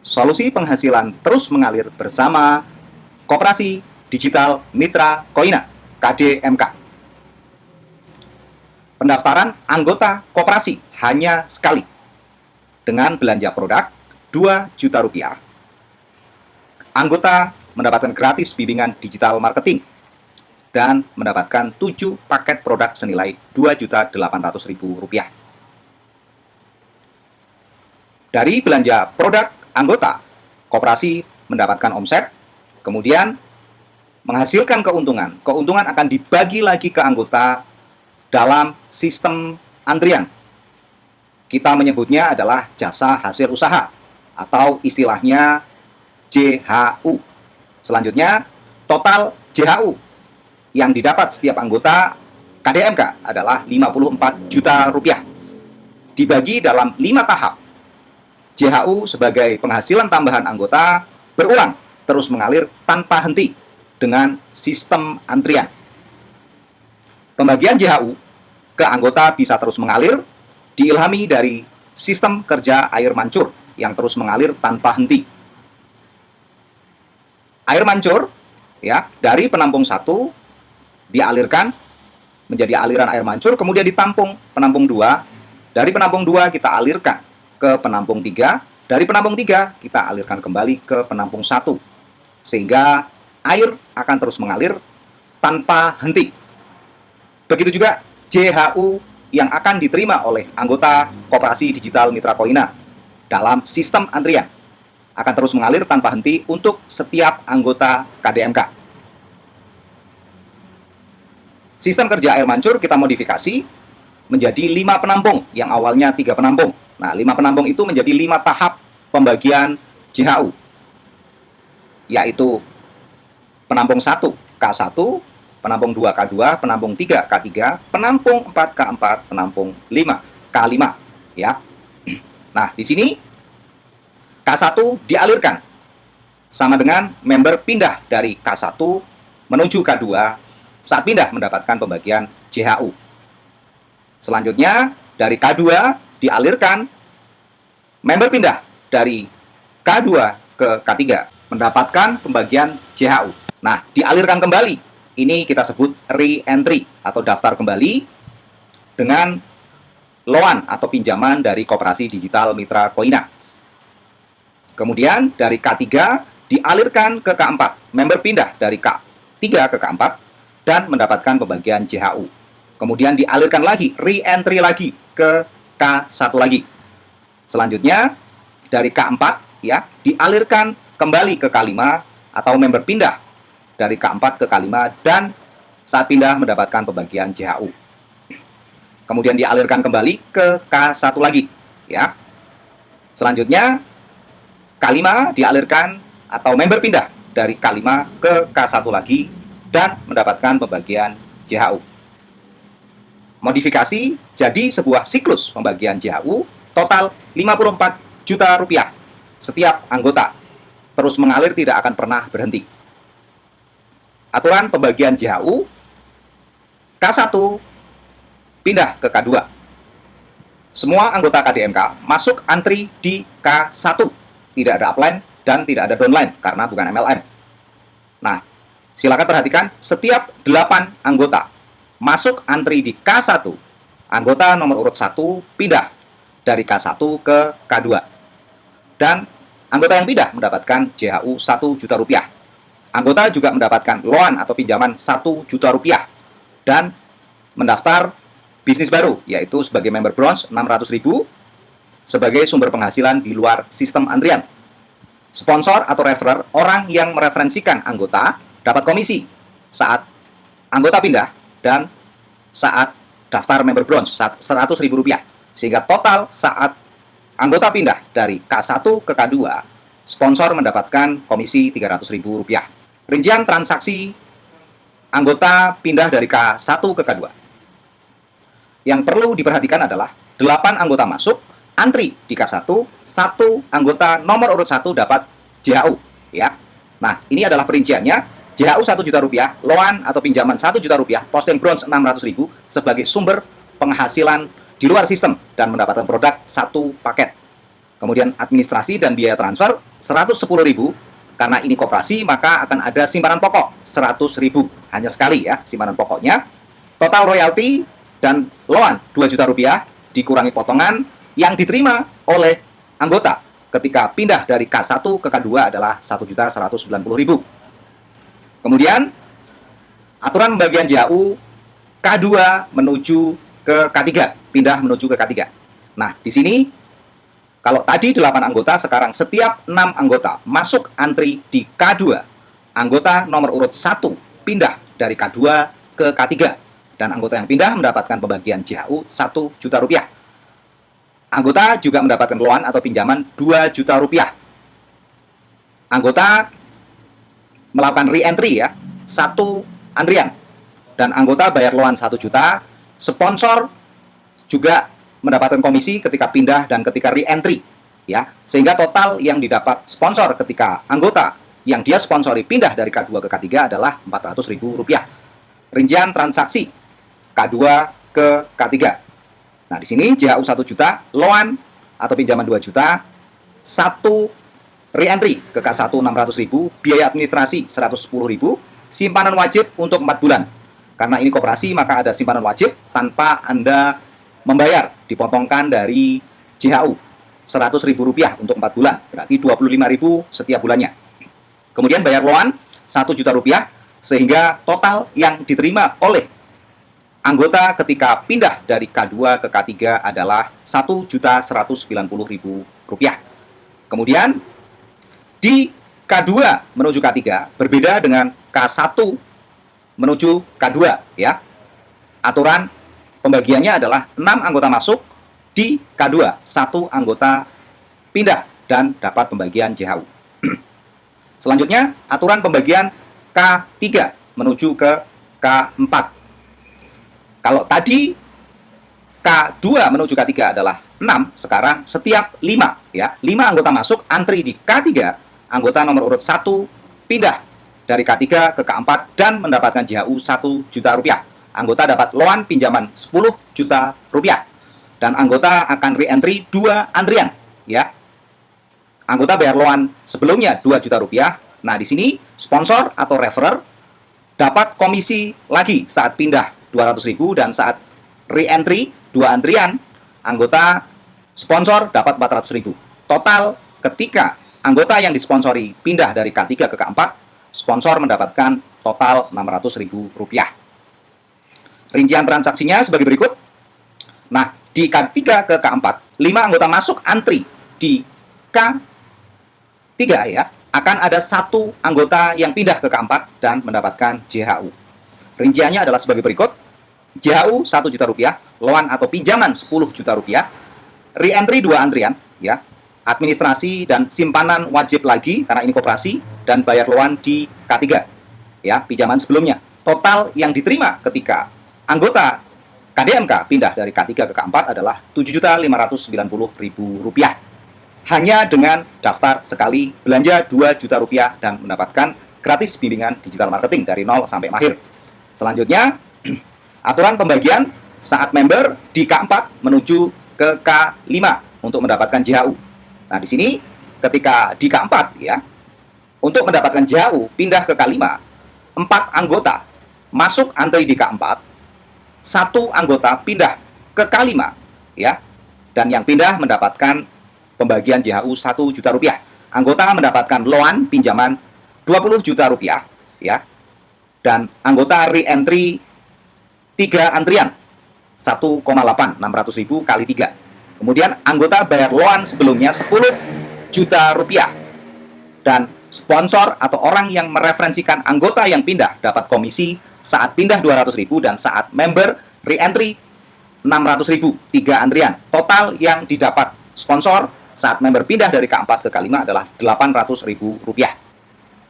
Solusi penghasilan terus mengalir bersama Koperasi Digital Mitra Koina (KDMK). Pendaftaran anggota koperasi hanya sekali dengan belanja produk Rp2 juta. Anggota mendapatkan gratis bimbingan digital marketing dan mendapatkan 7 paket produk senilai Rp2.800.000. Dari belanja produk anggota, koperasi mendapatkan omset, kemudian menghasilkan keuntungan. Keuntungan akan dibagi lagi ke anggota dalam sistem antrian. Kita menyebutnya adalah jasa hasil usaha atau istilahnya JHU. Selanjutnya, total JHU yang didapat setiap anggota KDMK adalah Rp54 juta. Dibagi dalam 5 tahap. JHU sebagai penghasilan tambahan anggota berulang terus mengalir tanpa henti dengan sistem antrian. Pembagian JHU ke anggota bisa terus mengalir diilhami dari sistem kerja air mancur yang terus mengalir tanpa henti. Air mancur ya dari penampung 1 dialirkan menjadi aliran air mancur, kemudian ditampung penampung 2. Dari penampung 2 kita alirkan ke penampung 3, dari penampung 3 kita alirkan kembali ke penampung 1, sehingga air akan terus mengalir tanpa henti. Begitu juga JHU yang akan diterima oleh anggota Koperasi Digital Mitra Koina dalam sistem antrian akan terus mengalir tanpa henti untuk setiap anggota KDMK. Sistem kerja air mancur kita modifikasi menjadi 5 penampung yang awalnya 3 penampung. Nah, 5 penampung itu menjadi 5 tahap pembagian JHU, yaitu penampung 1 K1, penampung 2 K2, penampung 3 K3, penampung 4 K4, penampung 5 K5. Ya. Nah, di sini K1 dialirkan sama dengan member pindah dari K1 menuju K2 saat pindah mendapatkan pembagian JHU. Selanjutnya, dari K2 dialirkan member pindah dari K2 ke K3 mendapatkan pembagian JHU. Nah, dialirkan kembali. Ini kita sebut re-entry atau daftar kembali dengan loan atau pinjaman dari Koperasi Digital Mitra Koina. Kemudian dari K3 dialirkan ke K4, member pindah dari K3 ke K4 dan mendapatkan pembagian JHU. Kemudian dialirkan lagi, re-entry lagi ke K1 lagi. Selanjutnya, dari K4 ya, dialirkan kembali ke K5 atau member pindah dari K4 ke K5 dan saat pindah mendapatkan pembagian JHU. Kemudian dialirkan kembali ke K1 lagi ya. Selanjutnya, K5 dialirkan atau member pindah dari K5 ke K1 lagi dan mendapatkan pembagian JHU. Modifikasi jadi sebuah siklus pembagian JHU total Rp54 juta setiap anggota, terus mengalir tidak akan pernah berhenti. Aturan pembagian JHU, K1 pindah ke K2. Semua anggota KDMK masuk antri di K1, tidak ada upline dan tidak ada downline karena bukan MLM. Nah, silakan perhatikan setiap 8 anggota masuk antri di K1, anggota nomor urut 1 pindah dari K1 ke K2. Dan anggota yang pindah mendapatkan JHU Rp1 juta. Anggota juga mendapatkan loan atau pinjaman Rp1 juta dan mendaftar bisnis baru, yaitu sebagai member bronze Rp600.000 sebagai sumber penghasilan di luar sistem antrian. Sponsor atau referrer, orang yang mereferensikan anggota dapat komisi saat anggota pindah dan saat daftar member bronze Rp100.000, sehingga total saat anggota pindah dari K1 ke K2 sponsor mendapatkan komisi Rp300.000. Rincian transaksi anggota pindah dari K1 ke K2. Yang perlu diperhatikan adalah 8 anggota masuk antri di K1, 1 anggota nomor urut 1 dapat JHU ya. Nah, ini adalah perinciannya. JHU Rp1 juta, loan atau pinjaman Rp1 juta, posting bronze Rp600.000 sebagai sumber penghasilan di luar sistem dan mendapatkan produk 1 paket. Kemudian administrasi dan biaya transfer 110.000. Karena ini koperasi, maka akan ada simpanan pokok 100.000. Hanya sekali ya simpanan pokoknya. Total royalti dan loan 2 juta rupiah dikurangi potongan yang diterima oleh anggota ketika pindah dari K1 ke K2 adalah 1.190.000. Kemudian aturan pembagian JHU K2 menuju ke K3, pindah menuju ke K3. Nah, di sini kalau tadi 8 anggota, sekarang setiap 6 anggota masuk antri di K2. Anggota nomor urut 1 pindah dari K2 ke K3. Dan anggota yang pindah mendapatkan pembagian JHU 1 juta rupiah. Anggota juga mendapatkan loan atau pinjaman 2 juta rupiah. Anggota melakukan re-entry ya, 1 antrian. Dan anggota bayar loan 1 juta. Sponsor juga mendapatkan komisi ketika pindah dan ketika re-entry. Ya, sehingga total yang didapat sponsor ketika anggota yang dia sponsori pindah dari K2 ke K3 adalah Rp400.000. Rincian transaksi K2 ke K3. Nah, di sini JHU 1 juta, loan atau pinjaman 2 juta, 1 re-entry ke K1 600.000, biaya administrasi 110.000, simpanan wajib untuk 4 bulan. Karena ini koperasi, maka ada simpanan wajib tanpa Anda membayar, dipotongkan dari JHU Rp100.000 untuk 4 bulan, berarti Rp25.000 setiap bulannya. Kemudian bayar loan 1 juta rupiah, sehingga total yang diterima oleh anggota ketika pindah dari K2 ke K3 adalah Rp1.190.000. Kemudian di K2 menuju K3 berbeda dengan K1 menuju K2 ya. Aturan pembagiannya adalah 6 anggota masuk di K2, 1 anggota pindah dan dapat pembagian JHU. Selanjutnya, aturan pembagian K3 menuju ke K4. Kalau tadi K2 menuju K3 adalah 6, sekarang setiap 5 ya. 5 anggota masuk antri di K3, anggota nomor urut 1 pindah dari K3 ke K4 dan mendapatkan JHU 1 juta rupiah. Anggota dapat loan pinjaman 10 juta rupiah. Dan anggota akan re-entry 2 antrian ya. Anggota bayar loan sebelumnya 2 juta rupiah. Nah, di sini sponsor atau referrer dapat komisi lagi saat pindah 200.000 dan saat re-entry 2 antrian, anggota sponsor dapat 400.000. Total ketika anggota yang disponsori pindah dari K3 ke K4, sponsor mendapatkan total Rp600.000. Rincian transaksinya sebagai berikut. Nah, di K3 ke K4, 5 anggota masuk antri di K3 ya, akan ada 1 anggota yang pindah ke K4 dan mendapatkan JHU. Rinciannya adalah sebagai berikut. JHU 1 juta rupiah, loan atau pinjaman 10 juta rupiah, re-entry 2 antrian, ya, administrasi dan simpanan wajib lagi karena ini koperasi, dan bayar loan di K3, ya, pinjaman sebelumnya. Total yang diterima ketika anggota KDMK pindah dari K3 ke K4 adalah Rp7.590.000. Hanya dengan daftar sekali belanja 2 juta rupiah dan mendapatkan gratis bimbingan digital marketing dari 0 sampai mahir. Selanjutnya, aturan pembagian saat member di K4 menuju ke K5 untuk mendapatkan JHU. Nah, di sini ketika di K4 ya, untuk mendapatkan JHU pindah ke K5, 4 anggota masuk antri di K4, 1 anggota pindah ke K5 ya. Dan yang pindah mendapatkan pembagian JHU 1 juta rupiah. Anggota mendapatkan loan pinjaman 20 juta rupiah ya. Dan anggota re-entry 3 antrian 1,8 600.000 kali 3. Kemudian anggota bayar loan sebelumnya 10 juta rupiah. Dan sponsor atau orang yang mereferensikan anggota yang pindah dapat komisi saat pindah 200.000 dan saat member re-entry 600.000, 3 antrian. Total yang didapat sponsor saat member pindah dari K4 ke K5 adalah Rp800.000.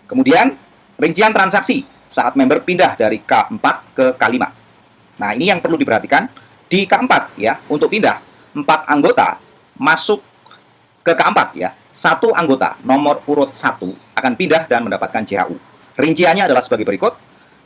Kemudian rincian transaksi saat member pindah dari K4 ke K5. Nah, ini yang perlu diperhatikan. Di K4 ya, untuk pindah 4 anggota masuk ke K4 ya. 1 anggota nomor urut 1 akan pindah dan mendapatkan JHU. Rinciannya adalah sebagai berikut.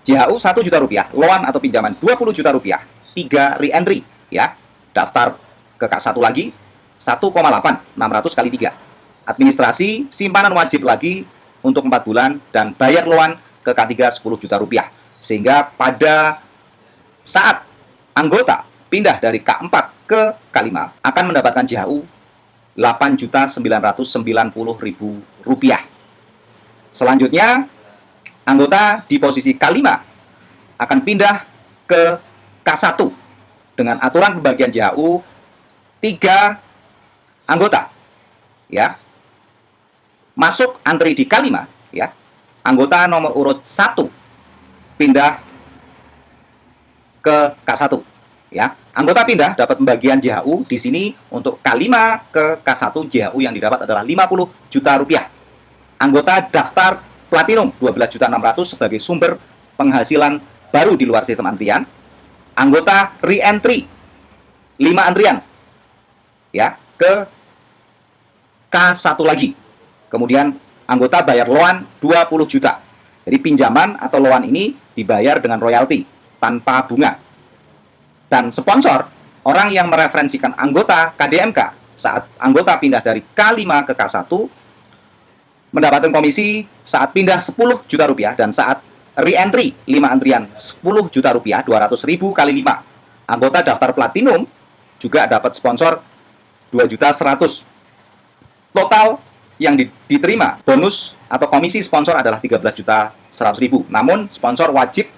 JHU 1 juta rupiah, loan atau pinjaman 20 juta rupiah, 3 re-entry ya. Daftar ke K1 lagi 1,8 600 kali 3. administrasi, simpanan wajib lagi untuk 4 bulan, dan bayar loan ke K3 10 juta rupiah. Sehingga pada saat anggota pindah dari K4 ke K5 akan mendapatkan JHU Rp8.990.000. Selanjutnya, anggota di posisi K5 akan pindah ke K1 dengan aturan pembagian JHU 3 anggota, ya. Masuk antri di K5, ya. Anggota nomor urut 1 pindah ke K1, ya. Anggota pindah dapat pembagian JHU di sini untuk K5 ke K1 JHU yang didapat adalah 50 juta rupiah. Anggota daftar platinum 12.600.000 sebagai sumber penghasilan baru di luar sistem antrian. Anggota re-entry 5 antrian, ya, ke K1 lagi. Kemudian anggota bayar loan 20 juta. Jadi pinjaman atau loan ini dibayar dengan royalti tanpa bunga. Dan sponsor, orang yang mereferensikan anggota KDMK saat anggota pindah dari K5 ke K1 mendapatkan komisi saat pindah 10 juta rupiah, dan saat re-entry 5 antrian 10 juta rupiah, 200.000 kali 5. Anggota daftar platinum juga dapat sponsor 2.100.000. Total yang diterima bonus atau komisi sponsor adalah 13.100.000. Namun sponsor wajib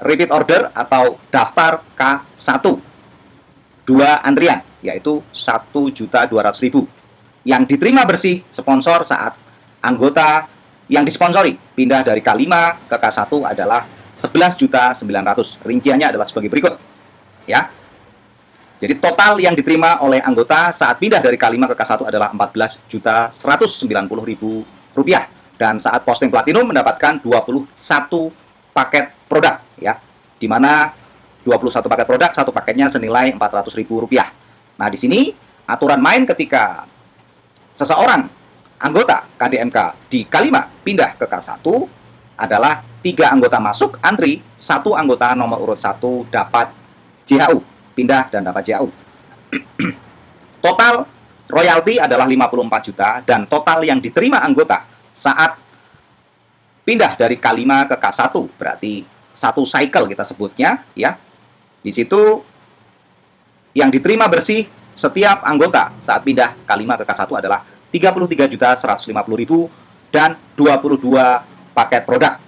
repeat order atau daftar K1 2 antrian, yaitu 1.200.000. Yang diterima bersih sponsor saat anggota yang disponsori pindah dari K5 ke K1 adalah 11.900.000. Rinciannya adalah sebagai berikut, ya. Jadi total yang diterima oleh anggota saat pindah dari K5 ke K1 adalah 14.190.000 rupiah, dan saat posting platinum mendapatkan 21 paket produk, ya, di mana 21 paket produk, satu paketnya senilai 400.000 rupiah. Nah, di sini aturan main ketika seseorang anggota KDMK di K5 pindah ke K1 adalah 3 anggota masuk antri, 1 anggota nomor urut 1 dapat JHU, pindah dan dapat JHU. Total royalti adalah 54 juta, dan total yang diterima anggota saat pindah dari K5 ke K1, berarti satu cycle kita sebutnya, ya. Di situ yang diterima bersih setiap anggota saat pindah K5 ke K1 adalah 33.150.000 dan 22 paket produk.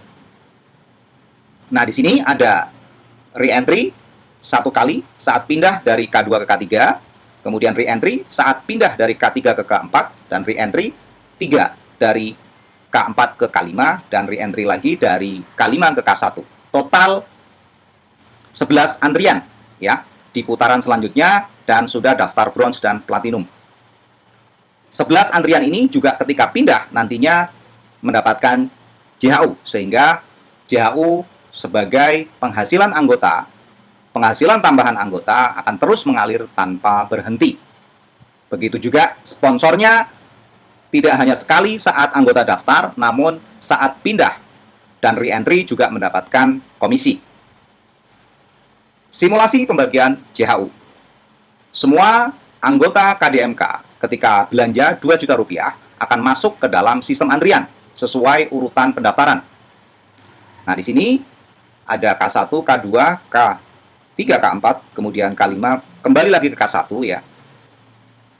Nah, di sini ada re-entry 1 kali saat pindah dari K2 ke K3, kemudian re-entry saat pindah dari K3 ke K4, dan re-entry 3 dari K4 ke K5, dan re-entry lagi dari K5 ke K1. Total 11 antrian, ya, di putaran selanjutnya, dan sudah daftar bronze dan platinum. 11 antrian ini juga ketika pindah nantinya mendapatkan JHU, sehingga JHU sebagai penghasilan anggota, penghasilan tambahan anggota akan terus mengalir tanpa berhenti. Begitu juga sponsornya tidak hanya sekali saat anggota daftar, namun saat pindah dan re-entry juga mendapatkan komisi. Simulasi pembagian JHU. Semua anggota KDMK ketika belanja 2 juta rupiah akan masuk ke dalam sistem antrian sesuai urutan pendaftaran. Nah, di sini ada K1, K2, K3, K4, kemudian K5, kembali lagi ke K1, ya.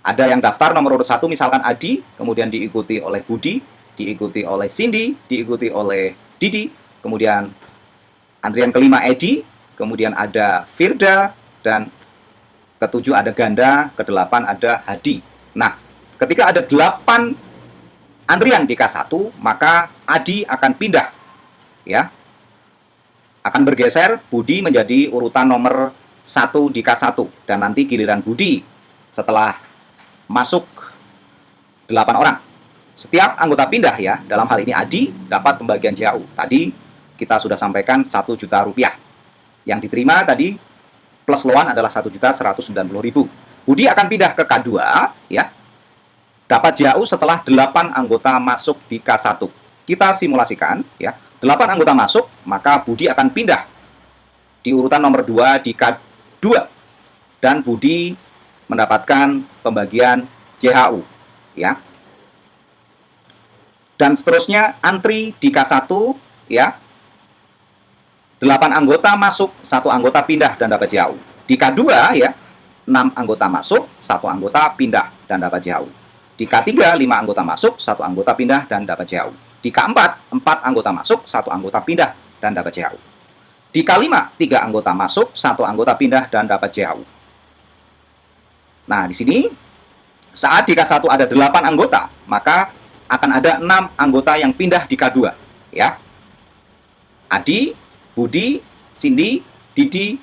Ada yang daftar nomor urut 1 misalkan Adi, kemudian diikuti oleh Budi, diikuti oleh Cindy, diikuti oleh Didi, kemudian antrian kelima Edi, kemudian ada Firda, dan ke-7 ada Ganda, ke-8 ada Hadi. Nah, ketika ada 8 antrian di K1, maka Adi akan pindah, ya. Akan bergeser Budi menjadi urutan nomor 1 di K1, dan nanti giliran Budi setelah masuk 8 orang. Setiap anggota pindah, ya, dalam hal ini Adi dapat pembagian JHU. Tadi kita sudah sampaikan 1 juta rupiah. Yang diterima tadi plus loan adalah 1.190.000. Budi akan pindah ke K2, ya. Dapat JHU setelah 8 anggota masuk di K1. Kita simulasikan, ya. 8 anggota masuk, maka Budi akan pindah di urutan nomor 2 di K2. Dan Budi mendapatkan pembagian JHU, ya. dan seterusnya antri di K1 ya. 8 anggota masuk, 1 anggota pindah dan dapat JHU. Di K2 ya, 6 anggota masuk, 1 anggota pindah dan dapat JHU. Di K3 5 anggota masuk, 1 anggota pindah dan dapat JHU. Di K4 4 anggota masuk, 1 anggota pindah dan dapat JHU. Di K5 3 anggota masuk, 1 anggota pindah dan dapat JHU. Nah, di sini saat di K1 ada 8 anggota, maka akan ada 6 anggota yang pindah di K2 ya. Adi, Budi, Cindy, Didi,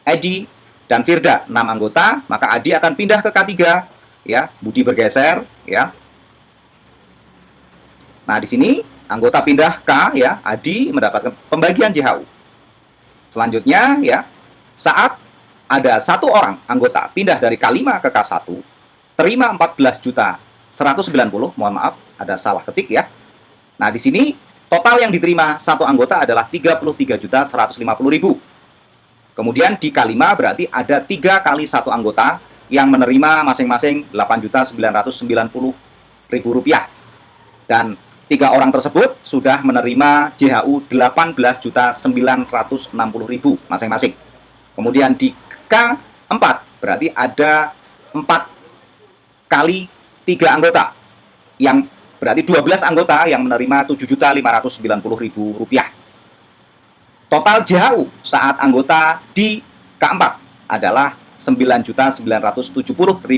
Edi, dan Firda 6 anggota, maka Adi akan pindah ke K3 ya, Budi bergeser ya. Nah, di sini anggota pindah K ya, Adi mendapatkan pembagian JHU. Selanjutnya ya, saat ada 1 orang anggota pindah dari K5 ke K1, terima 14.190, mohon maaf, ada salah ketik ya. Nah, di sini total yang diterima 1 anggota adalah 33.150.000. Kemudian di K5 berarti ada 3 kali 1 anggota yang menerima masing-masing 8.990.000 rupiah. Dan 3 orang tersebut sudah menerima JHU 18.960.000 masing-masing. Kemudian di K4 berarti ada 4 kali 3 anggota yang berarti 12 anggota yang menerima 7.590.000 rupiah. Total JHU saat anggota di K4 adalah 9.970.000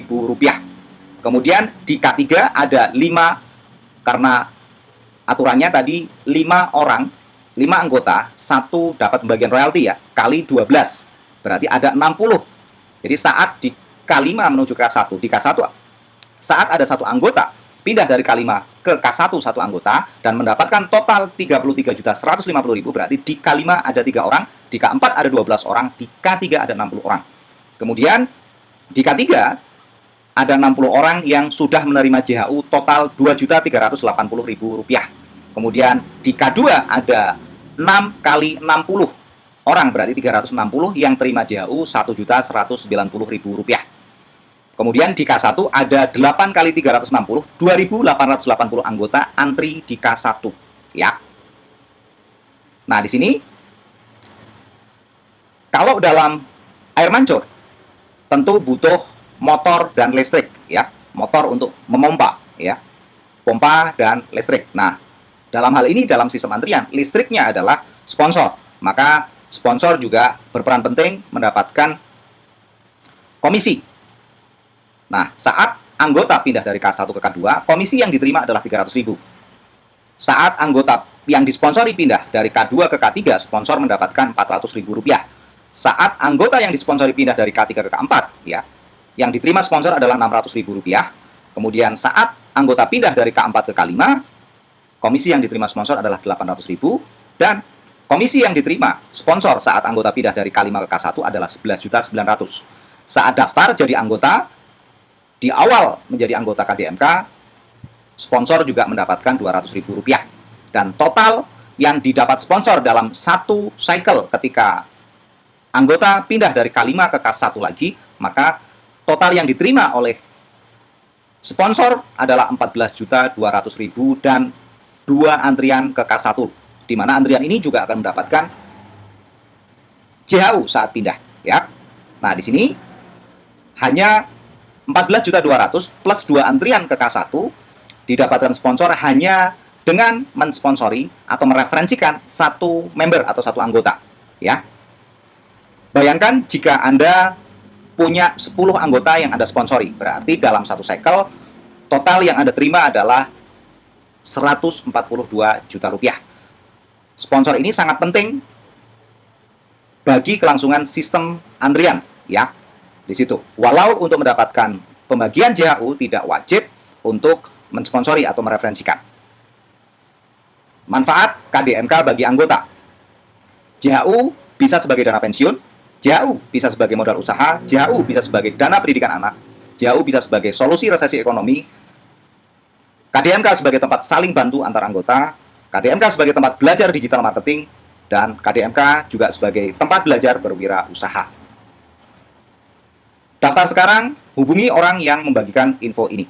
rupiah. Kemudian di K3 ada 5, karena aturannya tadi 5 orang, 5 anggota, 1 dapat pembagian royalti ya, kali 12. Berarti ada 60. Jadi saat di K5 menuju K1, di K1 saat ada 1 anggota pindah dari K5 ke K1 1 anggota dan mendapatkan total 33.150.000, berarti di K5 ada 3 orang, di K4 ada 12 orang, di K3 ada 60 orang. Kemudian di K3 ada 60 orang yang sudah menerima JHU total 2.380.000 rupiah. Kemudian di K2 ada 6 kali 60 orang, berarti 360 yang terima JHU 1.190.000 rupiah. Kemudian di K1 ada 8 kali 360, 2.880 anggota antri di K1 ya. Nah, di sini kalau dalam air mancur tentu butuh motor dan listrik ya. Motor untuk memompa ya. Pompa dan listrik. Nah, dalam hal ini dalam sistem antrian listriknya adalah sponsor. Maka sponsor juga berperan penting mendapatkan komisi. Nah, saat anggota pindah dari K1 ke K2, komisi yang diterima adalah 300.000. Saat anggota yang disponsori pindah dari K2 ke K3, sponsor mendapatkan 400.000 rupiah. Saat anggota yang disponsori pindah dari K3 ke K4, ya, yang diterima sponsor adalah 600.000 rupiah. Kemudian saat anggota pindah dari K4 ke K5, komisi yang diterima sponsor adalah 800.000. Dan komisi yang diterima sponsor saat anggota pindah dari K5 ke K1 adalah 11.900.000. Saat daftar jadi anggota, di awal menjadi anggota KDMK, sponsor juga mendapatkan 200.000 rupiah. Dan total yang didapat sponsor dalam 1 cycle ketika anggota pindah dari K5 ke K1 lagi, maka total yang diterima oleh sponsor adalah 14.200.000 dan 2 antrian ke K1, di mana antrian ini juga akan mendapatkan JHU saat pindah ya. Nah, di sini hanya 14.200.000 plus 2 antrian ke K1 didapatkan sponsor hanya dengan mensponsori atau mereferensikan 1 member atau 1 anggota ya. Bayangkan jika Anda punya 10 anggota yang Anda sponsori, berarti dalam 1 cycle total yang Anda terima adalah 142 juta rupiah. Sponsor ini sangat penting bagi kelangsungan sistem antrian ya. Di situ. Walau untuk mendapatkan pembagian JHU tidak wajib untuk mensponsori atau mereferensikan. Manfaat KDMK bagi anggota. JHU bisa sebagai dana pensiun, JHU bisa sebagai modal usaha, JHU bisa sebagai dana pendidikan anak, JHU bisa sebagai solusi resesi ekonomi, KDMK sebagai tempat saling bantu antar anggota, KDMK sebagai tempat belajar digital marketing, dan KDMK juga sebagai tempat belajar berwirausaha. Daftar sekarang, hubungi orang yang membagikan info ini.